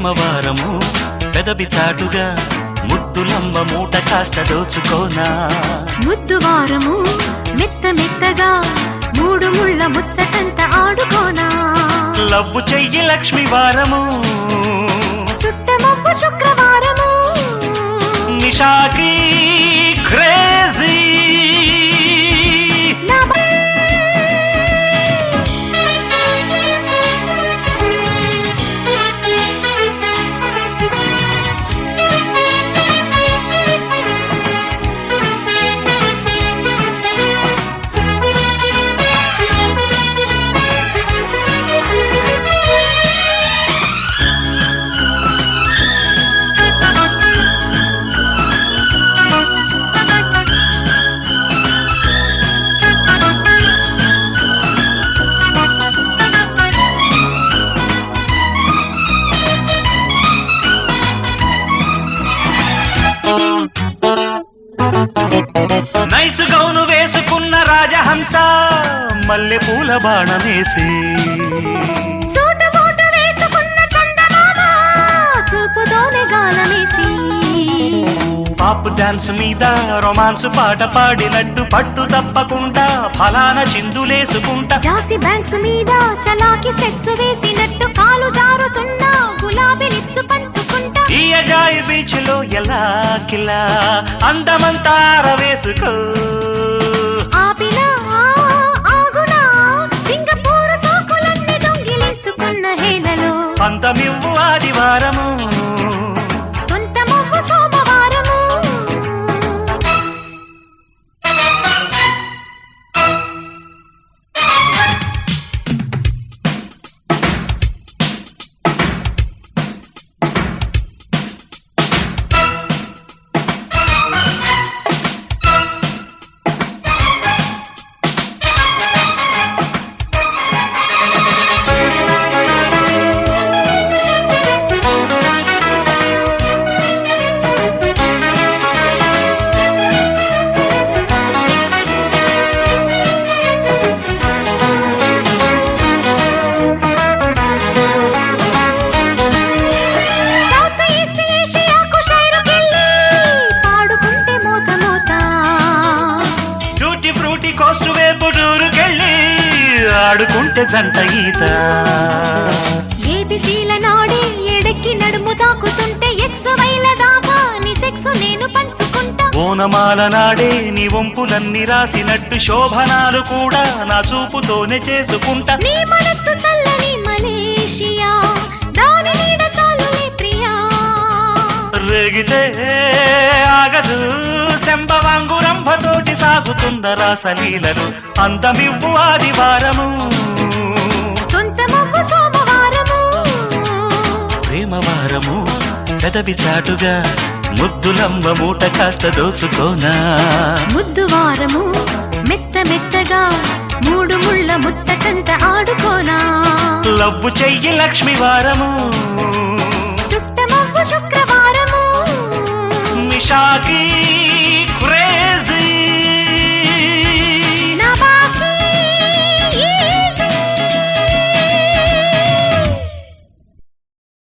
ప్రేమవారము పెదవి చాటుగా ముద్దులమ్మ మూట కాస్త దోచుకోనా ముద్దువారము మెత్త మెత్తగా మూడు ముళ్ళ ముచ్చటంత ఆడుకోనా లవ్వు చెయ్యి లక్ష్మి వారము చుట్టమొప్పు శుక్రవారము నిషాకి క్రేజీ నైసు గౌను వేసుకున్న రాజహంస మల్లె పూల బాణమేసి పాప్ డాన్స్ మీద రొమాన్స్ పాట పాడినట్టు పట్టు తప్పకుండా ఫలాన చిందులేసుకుంటా జాసి బ్యాంక్స్ మీద చలాకి సెక్స్ వేసినట్టు కాలు జారుతున్నా గులాబీ లిప్స్ పంచుకుంటా ఈ అజాయి బీచ్ లో ఎలా కిలా అందమంతా ఆరవేసుకో ఆపిలా ఆగునా సింగపూర్ సోకులన్నీ దొంగిలించుకున్న హేళలో పంతమివ్వు ఆదివారము సొంతమవ్వు సోమవారము కోస్టు వైపు టూరుకెళ్ళి ఆడుకుంటే జంట ఈత ఏబిసీల నాడే ఎడెక్కి నడుము తాకుతుంటే ఎక్స్ వైల దాకా నీ సెక్స్ నేను పంచుకుంటా ఓనమాల నాడే నీ వంపులన్నీ రాసినట్టు శోభనాలు కూడా నా చూపుతోనే చేసుకుంటా నీ మనస్సు చల్లని మలేషియా దాని మీద చాలులే ప్రియా రేగితే ఆగదు శంభవాంగురంభతోటి సాగుతుంద రాసలీలను అంతమివ్వు ఆదివారము సొంతమవ్వు సోమవారము ప్రేమవారము పెదవి చాటుగా ముద్దులమ్మ మూట కాస్త దోచుకోనా ముద్దువారము మెత్త మెత్తగా మూడు ముళ్ళ ముచ్చటంత ఆడుకోనా లవ్వు చెయ్యి లక్ష్మి వారము చుట్టమవ్వు శుక్రవారము నిషాకి